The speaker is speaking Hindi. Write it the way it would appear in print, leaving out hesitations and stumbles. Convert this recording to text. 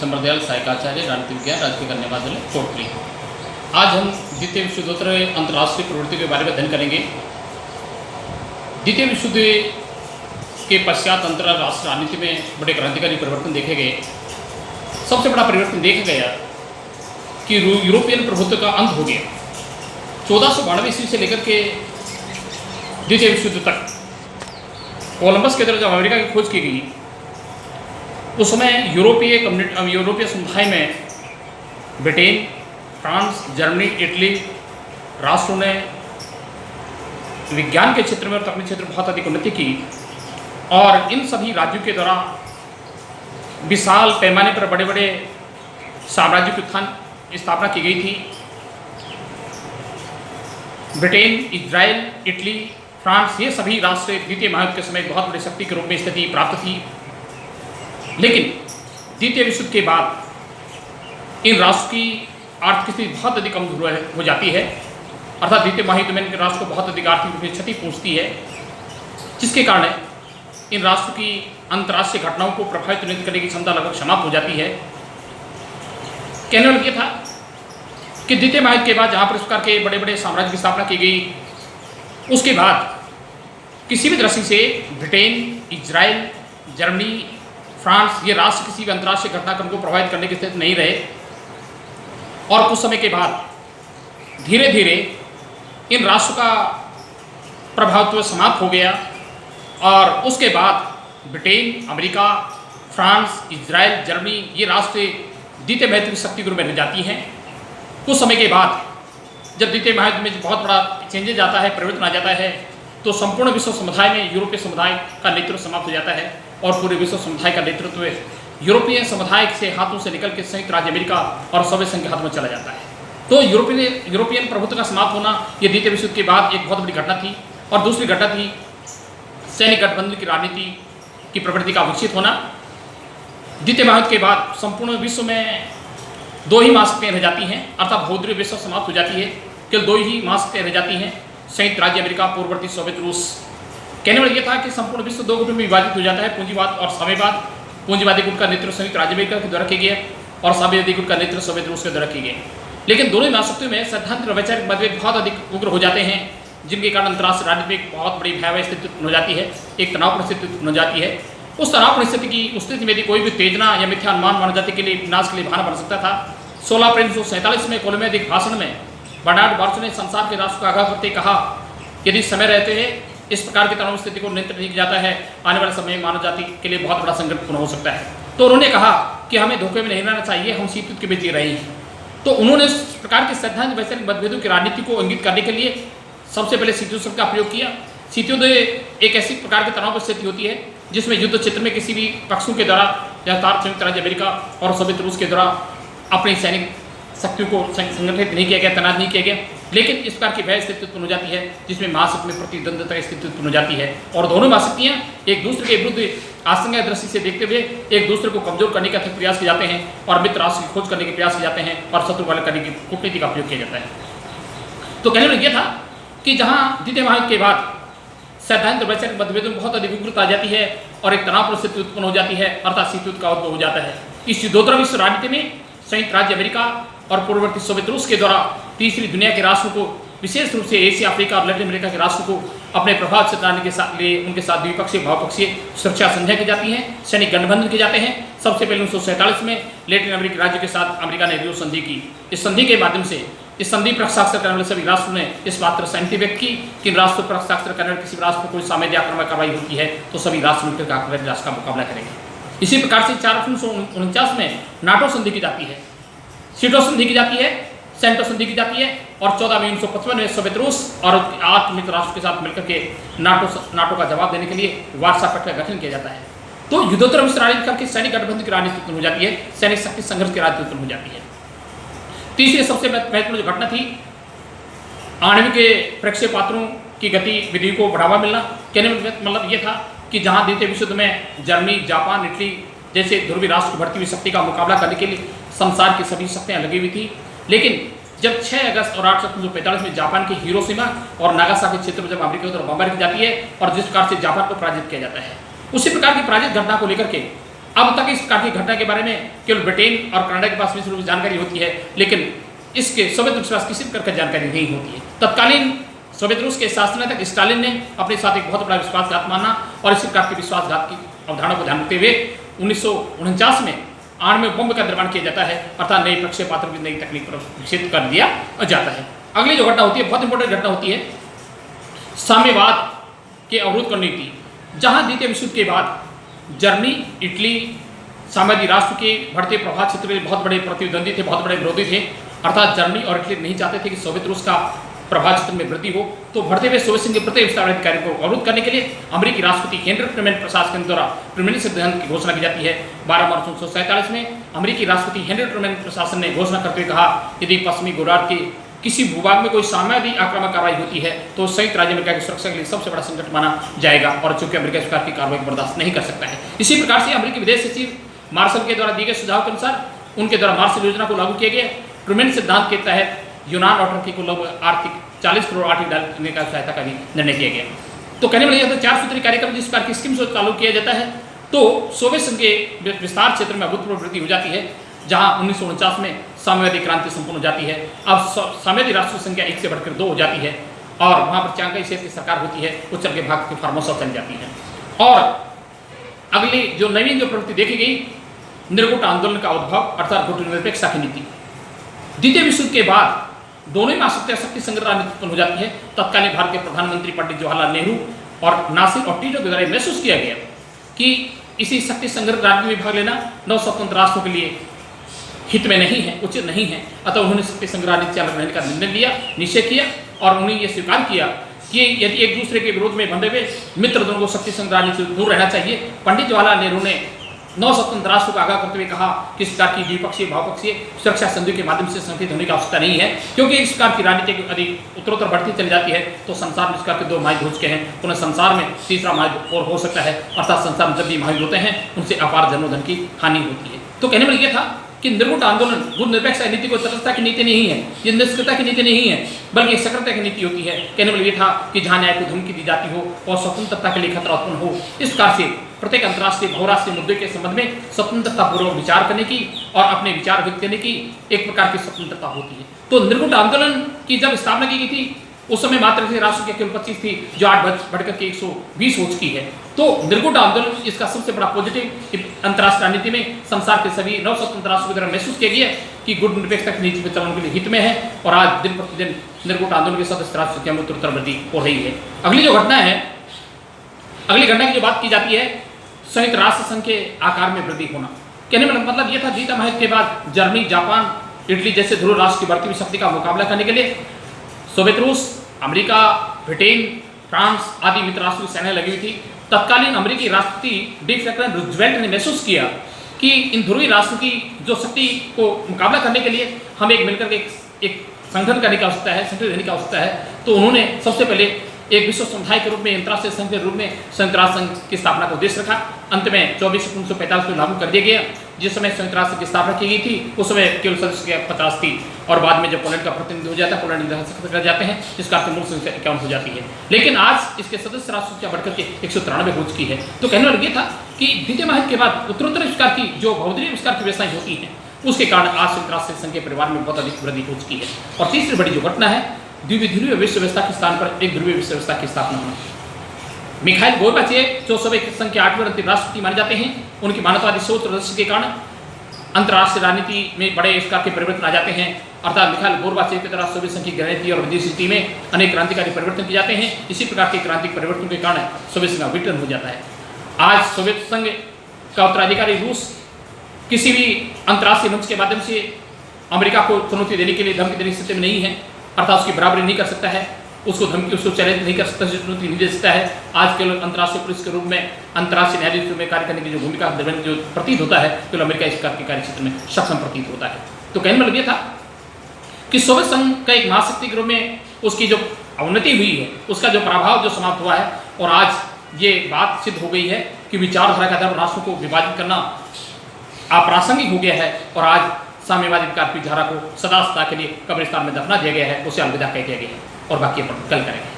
दिसंबर दयाल सहायकाचार्य राजनीति विज्ञान राजकीय कन्या महाविद्यालय कोटली। आज हम द्वितीय विश्व युद्धोत्तर अंतर्राष्ट्रीय प्रवृत्ति के बारे में अध्ययन करेंगे। द्वितीय विश्व युद्ध के पश्चात अंतर्राष्ट्रीय राजनीति में बड़े क्रांतिकारी परिवर्तन देखे गए। सबसे बड़ा परिवर्तन देखा गया कि यूरोपियन प्रभुत्व का अंत हो गया। 1492 ईस्वी से लेकर के द्वितीय विश्व युद्ध तक कोलंबस के द्वारा जब अमेरिका की खोज की गई, उस समय यूरोपीय समुदाय में ब्रिटेन, फ्रांस, जर्मनी, इटली राष्ट्रों ने विज्ञान के क्षेत्र में और तकनीकी क्षेत्र में बहुत अधिक उन्नति की और इन सभी राज्यों के द्वारा विशाल पैमाने पर बड़े बड़े साम्राज्य की स्थापना की गई थी। ब्रिटेन, इजराइल, इटली, फ्रांस, ये सभी राष्ट्र द्वितीय महायुद्ध के समय बहुत बड़ी शक्ति के रूप में स्थिति प्राप्त थी। लेकिन द्वितीय विश्व युद्ध के बाद इन राष्ट्र की आर्थिक स्थिति बहुत अधिक कमजोर हो जाती है, अर्थात द्वितीय महायुद्ध में इन राष्ट्र को बहुत अधिक आर्थिक रूप से क्षति पहुंचती है, जिसके कारण इन राष्ट्र की अंतर्राष्ट्रीय घटनाओं को प्रभावित नियंत्रित करने की क्षमता लगभग समाप्त हो जाती है। कहने वाला ये था कि द्वितीय महायुद्ध के बाद जहाँ पर इस प्रकार के बड़े बड़े साम्राज्य की स्थापना की गई, उसके बाद किसी भी दृष्टि से ब्रिटेन, इजराइल, जर्मनी, फ्रांस, ये राष्ट्र किसी भी अंतर्राष्ट्रीय घटनाक्रम को प्रभावित करने की स्थिति नहीं रहे और कुछ समय के बाद धीरे धीरे इन राष्ट्रों का प्रभावित्व समाप्त हो गया और उसके बाद Britain, America, France, Israel, Germany, ये राष्ट्र द्वितीय महायुद्ध की शक्ति के रूप में रह जाती हैं। कुछ समय के बाद जब द्वितीय महायुद्ध में बहुत बड़ा चेंजेज आता है, परिवर्तन आ जाता है, तो संपूर्ण विश्व समुदाय में यूरोपीय समुदाय का नेतृत्व समाप्त हो जाता है और पूरे विश्व समुदाय का नेतृत्व यूरोपीय समुदाय से हाथों से निकल के संयुक्त राज्य अमेरिका और सोवियत संघ के हाथ में चला जाता है। तो यूरोपियन प्रभुत्व का समाप्त होना ये द्वितीय विश्व युद्ध के बाद एक बहुत बड़ी घटना थी। और दूसरी घटना थी सैनिक गठबंधन की राजनीति की प्रवृत्ति का विकसित होना। द्वितीय महायुद्ध के बाद संपूर्ण विश्व में दो ही महाशक्तियाँ रह जाती हैं, अर्थात भौद्रिक विश्व समाप्त हो जाती है। केवल दो ही महाशक्तियाँ रह जाती हैं, संयुक्त राज्य अमेरिका, पूर्ववर्ती सोवियत रूस। कहने वाला यह था कि संपूर्ण विश्व दो गुटों में विभाजित हो जाता है, पूंजीवाद और साम्यवाद। पूंजीवादी गुट का नेतृत्व संयुक्त राज्य अमेरिका के द्वारा किया गया और साम्यवादी गुट का नेतृत्व सोवियत रूस के द्वारा किया गया। लेकिन दोनों महाशक्तियों में सैद्धांतिक और वैचारिक मतभेद बहुत अधिक उग्र हो जाते हैं, जिनके कारण अंतर्राष्ट्रीय राजनीति में एक बहुत बड़ी भयावह स्थिति उत्पन्न हो जाती है, एक तनावपूर्ण स्थिति उत्पन्न हो जाती है। उस तनावपूर्ण स्थिति की स्थिति में यदि कोई भी उत्तेजना या मिथ्या अनुमान मानव जाति के लिए विनाश के लिए बहाना बन सकता था। 16 अप्रैल 1947 में कोलंबिया के भाषण में बर्नार्ड बॉर्च ने संसार के राष्ट्र को आगाह करते कहा, यदि समय रहते हैं इस प्रकार की तनाव स्थिति को नियंत्रित नहीं किया जाता है, आने वाले समय में मानव जाति के लिए बहुत बड़ा संकट उत्पन्न हो सकता है। तो उन्होंने कहा कि हमें धोखे में नहीं रहना चाहिए, हम शीत युद्ध के बीच जी रहे हैं। तो उन्होंने इस प्रकार के सैद्धांतिक वैचारिक मतभेदों की राजनीति को इंगित करने के लिए सबसे पहले शीत युद्ध शब्द का प्रयोग किया। शीत युद्ध एक ऐसी प्रकार के तनाव स्थिति होती है जिसमें युद्ध क्षेत्र में किसी भी पक्षों के द्वारा लगातार संयुक्त राज्य अमेरिका और सोवियत रूस के द्वारा अपनी सैनिक शक्तियों को संगठित नहीं किया गया, तैनात नहीं किया गया। लेकिन इस प्रकार की भय स्थिति उत्पन्न हो जाती है जिसमें महाशक्ति में प्रतिद्वंद्विता की स्थिति उत्पन्न हो जाती है और दोनों महाशक्तियाँ एक दूसरे के विरुद्ध आशंका दृष्टि से देखते हुए एक दूसरे को कमजोर करने का प्रयास किए जाते हैं और मित्र राष्ट्र की खोज करने के प्रयास किए जाते हैं और शत्रु वाले करने की कूटनीति का प्रयोग किया जाता है। तो कहने में यह था कि जहाँ द्वितीय महायुद्ध के बाद सैद्धांतिक वैचारिक मतभेदों में बहुत अधिक उग्रता आ जाती है और एक तनावपूर्ण स्थिति उत्पन्न हो जाती है, अर्थात शीत युद्ध का उद्भव हो जाता है। इस युद्धोत्तर विश्व राजनीति में संयुक्त राज्य अमेरिका और पूर्ववर्ती सोवियत रूस के द्वारा तीसरी दुनिया के राष्ट्रों को, विशेष रूप से एशिया, अफ्रीका और लैटिन अमेरिका के राष्ट्रों को अपने प्रभाव से लाने के साथ लिए उनके साथ द्विपक्षीय बहुपक्षीय सुरक्षा संधियाँ की जाती हैं, सैनिक गठबंधन किए जाते हैं। सबसे पहले 1947 में लैटिन अमेरिकी राज्यों के साथ अमेरिका ने रियो संधि की। इस संधि के माध्यम से इस संधि पर हस्ताक्षर करने वाले सभी राष्ट्रों ने इस बात पर सहमति व्यक्त की कि इन राष्ट्रों पर हस्ताक्षर करने वाले किसी भी राष्ट्र पर कोई सामरिक आक्रमण कार्रवाई होती है तो सभी राष्ट्र मिलकर आक्रमण राष्ट्र का मुकाबला करेंगे। इसी प्रकार से 4 अप्रैल 1949 में नाटो संधि की जाती है, सीटो संधि की जाती है, सेंटो संधि की जाती है और 14 मई 1955 में सोवियत रूस और 8 मित्र राष्ट्रों के साथ मिलकर के नाटो का जवाब देने के लिए वार्सा पैक्ट का गठन किया जाता है। तो युद्धोत्तर विश्व राजनीति करके सैनिक गठबंधन की राजनीति उत्पन्न हो जाती है, सैनिक शक्ति संघर्ष की राजनीति उत्पन्न हो जाती है। तीसरी सबसे महत्वपूर्ण जो घटना थी, आणविक प्रक्षेपास्त्रों की गतिविधि को बढ़ावा मिलना। कहने में मतलब ये था कि जहाँ द्वितीय विश्व युद्ध में जर्मनी, जापान, इटली जैसे ध्रुवीय राष्ट्र बढ़ती हुई शक्ति का मुकाबला करने के लिए संसार की सभी शक्तियाँ लगी हुई थी, लेकिन जब 6 अगस्त और 8 सितंबर 1945 में जापान के हिरोशिमा और नागासाकी क्षेत्र में जब अमेरिका की तरफ बमबारी की जाती है और जिस प्रकार से जापान को पराजित किया जाता है, उसी प्रकार की पराजित घटना को लेकर के अब तक इस प्रकार की घटना के बारे में केवल ब्रिटेन और कनाडा के पास विशेष रूप से जानकारी होती है, लेकिन इसके सोवियत रूस के पास किसी प्रकार की जानकारी नहीं होती है। तत्कालीन सोवियत रूस के शासनाध्यक्ष स्टालिन ने अपने साथ एक बहुत बड़ा विश्वासघात माना और इसी प्रकार के विश्वासघात की अवधारणा को ध्यान रखते हुए 1949 में आणविक बम का निर्माण किया जाता है, अर्थात नई प्रक्षेपास्त्र की नई तकनीक पर विकसित कर दिया जाता है। अगली जो घटना होती है, बहुत इंपॉर्टेंट घटना होती है, साम्यवाद के अवरोध करने की, जहां द्वितीय विश्व युद्ध के बाद जर्मनी, इटली साम्यवादी राष्ट्र के बढ़ते प्रभाव क्षेत्र में बहुत बड़े प्रतिद्वंदी थे, बहुत बड़े विरोधी थे। अर्थात जर्मनी और इटली नहीं चाहते थे कि सोवियत रूस का प्रभाव क्षेत्र में वृद्धि हो, तो बढ़ते हुए सोवियत संघ के प्रत्येक विस्तार कार्य को अवरुद्ध करने के लिए अमेरिकी राष्ट्रपति हेनरी ट्रूमैन प्रशासन द्वारा ट्रूमैन सिद्धांत की घोषणा की जाती है। 12 मार्च 1947 में अमेरिकी राष्ट्रपति हेनरी ट्रूमैन प्रशासन ने घोषणा करते हुए कहा, यदि पश्चिमी गोलार्ध के किसी भूभाग में कोई साम्यवादी आक्रामक कार्रवाई होती है तो संयुक्त राज्य अमेरिका की सुरक्षा के लिए सबसे बड़ा संकट माना जाएगा, और चूंकि अमेरिका इस प्रकार की कार्रवाई बर्दाश्त नहीं कर सकता है। इसी प्रकार से अमेरिकी विदेश सचिव मार्शल के द्वारा दिए गए सुझाव के अनुसार उनके द्वारा मार्शल योजना को लागू किया गया। ट्रूमैन सिद्धांत के तहत यूनान और टर्की को लगभग आर्थिक 40 करोड़ आर्थिक डालने का सहायता का भी निर्णय किया गया। तो कहने वाला यह 4 सूत्री कार्यक्रम जिस प्रकार की स्कीम से चालू किया जाता है, तो सोवियत संघ के विस्तार क्षेत्र में अभूतपूर्व वृद्धि हो जाती है, जहां 1949 में साम्यवादी क्रांति संपूर्ण हो जाती है। अब साम्यवादी राष्ट्र की संख्या 1 से बढ़कर 2 हो जाती है और वहां पर चांगई सेठ की सरकार होती है, वो चल के भाग के फार्मोसा चल जाती है। और अगली जो नवीन जो प्रवृत्ति देखी गई, निर्गुट आंदोलन का उद्भव, अर्थात गुट निरपेक्षता की नीति। द्वितीय विश्व युद्ध के बाद दोनों ही शक्ति संग्रह राजनीति उत्पन्न हो जाती है। तत्कालीन भारत के प्रधानमंत्री पंडित जवाहरलाल नेहरू और नासिर और टीटो के द्वारा महसूस किया गया कि इसी शक्ति संग्रह राजनीति में भाग लेना नव स्वतंत्र राष्ट्रों के लिए हित में नहीं है, उचित नहीं है। अतः उन्होंने शक्ति संग्रह राजनीति चालू रहने का निर्णय लिया, निश्चय किया और उन्होंने ये स्वीकार किया कि यदि एक दूसरे के विरोध में बंधे हुए मित्र दोनों को शक्ति संग्रह राजनीति से दूर रहना चाहिए। पंडित जवाहरलाल नेहरू ने नौ स्वतंत्र राष्ट्रों को आगाह करते हुए कहा कि इस प्रकार की द्विपक्षीय बहुपक्षीय सुरक्षा संधियों के माध्यम से संगठित होने की आवश्यकता नहीं है, क्योंकि इस प्रकार की राजनीति अधिक उत्तरोत्तर बढ़ती चली जाती है तो संसार में इस प्रकार के 2 महायुद्ध हो चुके हैं, पुनः संसार में तीसरा महायुद्ध और हो सकता है। अर्थात संसार में जब भी महायुद्ध होते हैं उनसे अपार जनोधन की हानि होती है। तो कहने वाला यह था कि निर्गुट आंदोलन गुट निरपेक्ष नीति को तटस्थता की नीति नहीं है, ये निष्क्रियता की नीति नहीं है, बल्कि सक्रियता की नीति होती है। कहने वाला ये था कि जहां न्याय को धमकी दी जाती हो और स्वतंत्रता के लिए खतरा उत्पन्न हो, इस प्रकार से प्रत्येक अंतर्राष्ट्रीय बहुराष्ट्रीय मुद्दे के संबंध में स्वतंत्रता पूर्वक विचार करने की और अपने विचार व्यक्त करने की एक प्रकार की स्वतंत्रता होती है। तो निर्गुट आंदोलन की जब स्थापना की गई थी उस समय मात्र राष्ट्र की केवल 25 थी, जो 8 बढ़कर के 120 हो चुकी है। तो निर्गुट आंदोलन इसका सबसे बड़ा पॉजिटिव अंतर्राष्ट्रीय राजनीति में संसार के सभी नव स्वतंत्र राष्ट्रों की तरह महसूस किया गया कि गुट निरपेक्षता की नीति में चलन के लिए हित में है, और आज दिन प्रतिदिन निर्गुट आंदोलन के सदस्य राष्ट्र संख्या में उत्तरोत्तर वृद्धि हो रही है। अगली जो घटना है, अगली घटना की जो बात की जाती है, संयुक्त राष्ट्र संघ के आकार में वृद्धि होना। कहने का मतलब यह था द्वितीय महायुद्ध के बाद जर्मनी, जापान, इटली जैसे ध्रुव राष्ट्र की बढ़ती हुई शक्ति का मुकाबला करने के लिए सोवियत रूस, अमेरिका, ब्रिटेन, फ्रांस आदि मित्र राष्ट्रों की सेनाएं लगी हुई थी। तत्कालीन अमेरिकी राष्ट्रपति डी फ्रैंकलिन रूजवेल्ट ने महसूस किया कि इन ध्रुवीय राष्ट्रों की जो शक्ति को मुकाबला करने के लिए हमें एक मिलकर एक संगठन करने की आवश्यकता है, संगठित रहने की आवश्यकता है। तो उन्होंने सबसे पहले एक विश्व समुदाय के रूप में, अंतर्राष्ट्रीय संघ के रूप में संयुक्त राष्ट्र संघ की स्थापना का उद्देश्य रखा। अंत में 24 अक्टूबर 1945 को लागू कर दिया गया। जिस समय संयुक्त राष्ट्र की स्थापना की गई थी उस समय केवल सदस्य 50 थी, और बाद में जब पोलैंड का प्रतिनिधि हो जाता है, पोलैंड कर जाते हैं, जिस कारण मूल संख्या 51 हो जाती है। लेकिन आज इसके सदस्य राष्ट्र संख्या बढ़कर के 193 हो चुकी है। तो कहने वाला ये था कि द्वितीय महायुद्ध के बाद उत्तरोत्तर विस्तार की जो बहुदलीय विस्तार की व्यवस्थाएं होती हैं, उसके कारण आज संयुक्त राष्ट्र संघ के परिवार में बहुत अधिक वृद्धि हो चुकी है। और तीसरी बड़ी जो घटना है, द्विध्रुवीय विश्व व्यवस्था के स्थान पर एक ध्रुवीय विश्व व्यवस्था की स्थापना होना। मिखाइल गोर्बाचेव जो सोवियत संघ के 8वें अंतिम राष्ट्रपति माने जाते हैं, उनकी मानवतावादी सोच और दृष्टि के कारण अंतर्राष्ट्रीय राजनीति में बड़े इस प्रकार के परिवर्तन आ जाते हैं। अर्थात मिखाइल गोर्बाचेव की तरह सोवियत संघ की रणनीति और विदेश नीति में अनेक क्रांतिकारी परिवर्तन किए जाते हैं। इसी प्रकार के क्रांतिक परिवर्तन के कारण सोवियत संघ का विघटन हो जाता है। आज सोवियत संघ का उत्तराधिकारी रूस किसी भी अंतर्राष्ट्रीय मंच के माध्यम से अमेरिका को चुनौती देने के लिए, धमकी देने की स्थिति में नहीं है, अर्थात उसकी बराबरी नहीं कर सकता है, उसको धमकी, उसको चैलेंज नहीं कर सकता, चुनौती नहीं दे सकता है। आज केवल अंतर्राष्ट्रीय पुलिस के रूप में, अंतर्राष्ट्रीय न्यायालय में कार्य करने की जो भूमिका जो प्रतीत होता है, केवल अमेरिका इस प्रकार के कार्य क्षेत्र में सक्षम प्रतीत होता है। तो कहने में यह था कि सोवियत संघ का एक महाशक्ति के रूप में उसकी जो अवनति हुई है, उसका जो प्रभाव जो समाप्त हुआ है, और आज ये बात सिद्ध हो गई है कि विचारधारा के आधार पर राष्ट्रों को विभाजित करना अप्रासंगिक हो गया है, और आज साम्यवादी विकार की धारा को सदा सदा के लिए कब्रिस्तान में दफना दिया गया है, उसे अलविदा कह दिया गया है, और बाकी अपन कल करेंगे।